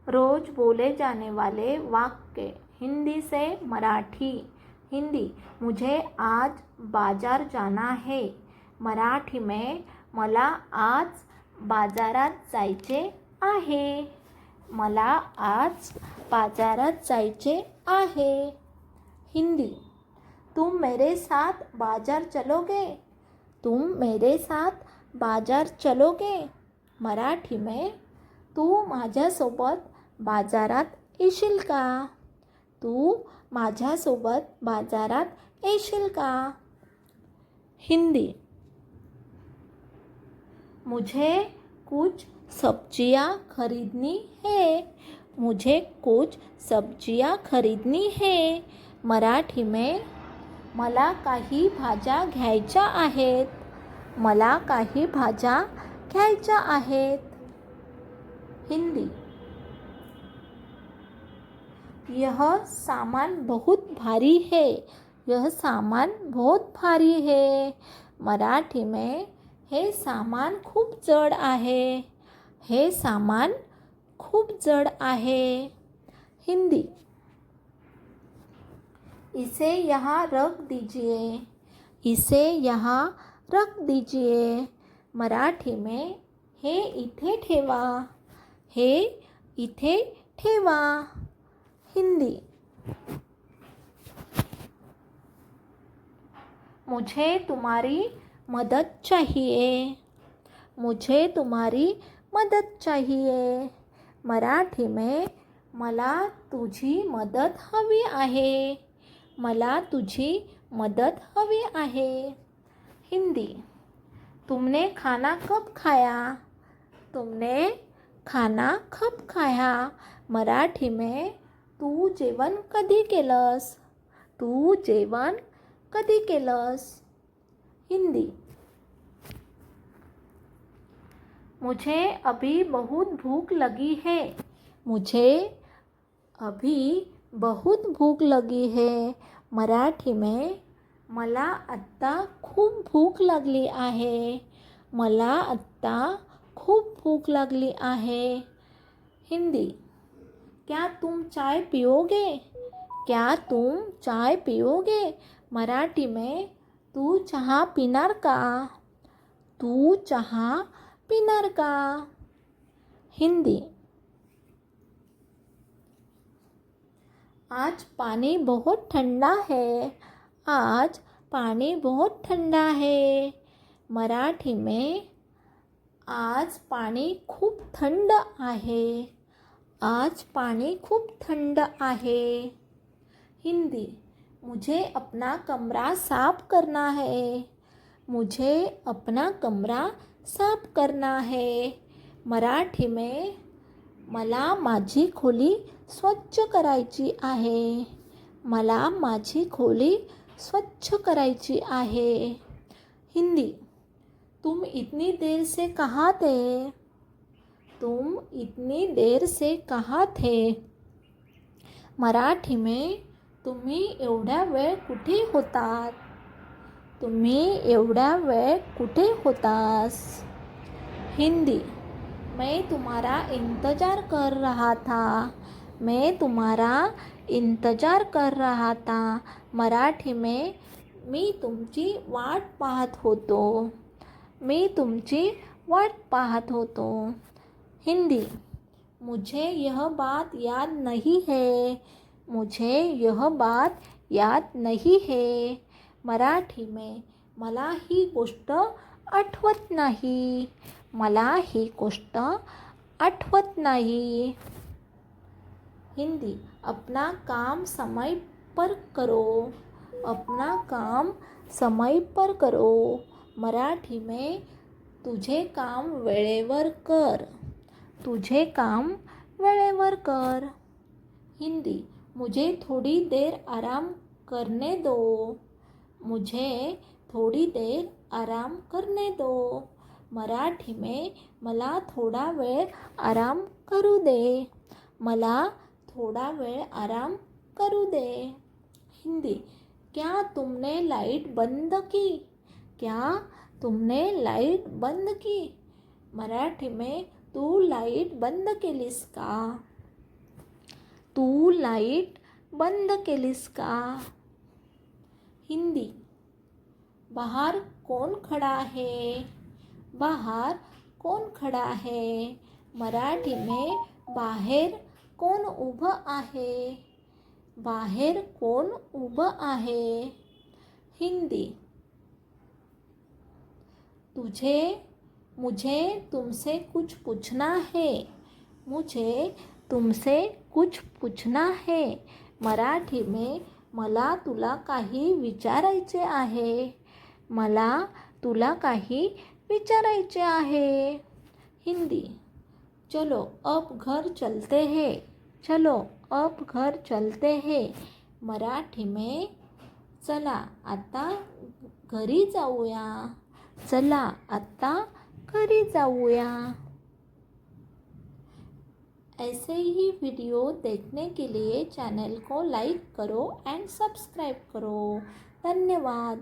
रोज बोले जाने वाले वाक्य हिंदी से मराठी। हिंदी, मुझे आज बाजार जाना है। मराठी में मला आज बाजारात जायचे आहे। मला आज बाजारात जायचे आहे। हिंदी, तुम मेरे साथ बाजार चलोगे? तुम मेरे साथ बाजार चलोगे? मराठी में तू माझ्यासोबत बाजारात येशील का? तू माझ्यासोबत बाजारात येशील का? हिंदी, मुझे कुछ सब्जियां खरीदनी है। मुझे कुछ सब्जियां खरीदनी है। मराठी में मला काही भाज्या घ्यायच्या आहेत। मला काही भाज्या घ्यायच्या आहेत। हिंदी, यह सामान बहुत भारी है। यह सामान बहुत भारी है। मराठी में हे सामान खूप जड आहे। हे सामान खूप जड आहे। हिंदी, इसे यहाँ रख दीजिए। इसे यहाँ रख दीजिए। मराठी में हे इथे ठेवा। हे इथे ठेवा। हिंदी, मुझे तुम्हारी मदद चाहिए। मुझे तुम्हारी मदद चाहिए। मराठी में मला तुझी मदत हवी आहे। मला तुझी मदत हवी आहे। हिंदी, तुमने खाना कब खाया? तुमने खाना कब खाया? मराठी में तू जेवण कधी केलंस? तू जेवण कधी केलंस? हिंदी, मुझे अभी बहुत भूख लगी है। मुझे अभी बहुत भूक लगी है। मराठी में मला आत्ता खूप भूक लागली आहे। मला आत्ता खूप भूक लागली आहे। हिंदी, क्या तुम चाय पियोगे? क्या तुम चाय पियोगे? मराठी में तू चहा पिणार का? तू चहा पिणार का? हिंदी, आज पानी बहुत ठंडा है। आज पानी बहुत ठंडा है। मराठी में आज पाणी खूप थंड आहे। आज पाणी खूप थंड आहे। हिंदी, मुझे अपना कमरा साफ करना है। मुझे अपना कमरा साफ करना है। मराठी में मला माझी खोली स्वच्छ करायची आहे। मला माझी खोली स्वच्छ करायची आहे। हिंदी, तुम इतनी देर से कहाँ थे? तुम इतनी देर से कहाँ थे? मराठी में तुम्ही एवढा वेळ कुठे होतात? तुम्ही एवढा वेळ कुठे होतास? हिंदी, मैं तुम्हारा इंतज़ार कर रहा था। मैं तुम्हारा इंतज़ार कर रहा था। मराठी में मी तुमची वाट पाहत होतो। मी तुमची वाट पाहत होतो। हिंदी, मुझे यह बात याद नहीं है। मुझे यह बात याद नहीं है। मराठी में मला ही गोष्ट आठवत नाही। मला ही गोष्ट आठवत नाही। हिंदी, अपना काम समय पर करो। अपना काम समय पर करो। मराठी में तुझे काम वेळेवर कर। तुझे काम वेळेवर कर। हिंदी, मुझे थोड़ी देर आराम करने दो। मुझे थोड़ी देर आराम करने दो। मराठी में मला थोडा वेळ आराम करू दे। मला थोडा वेळ आराम करू दे। हिंदी, क्या तुमने लाइट बंद की? क्या तुमने लाइट बंद की? मराठी में तू लाईट बंद केलीस का? तू लाईट बंद केलीस का? हिंदी. बाहर कौन खड़ा है? बाहर कौन खड़ा है? मराठी में बाहेर कोण उभं आहे? बाहेर कोण उभं आहे? हिंदी. मुझे तुमसे कुछ पूछना है. मुझे तुमसे कुछ पूछना है. मराठी में मला तुला काही विचारायचे आहे. मला तुला काही विचारायचे आहे. हिंदी. चलो अब घर चलते हैं. चलो अब घर चलते हैं. मराठी में चला आता घरी जाऊया. चला आता घरी जाऊया. ऐसे ही वीडियो देखने के लिए चैनल को लाइक करो एंड सब्सक्राइब करो. धन्यवाद.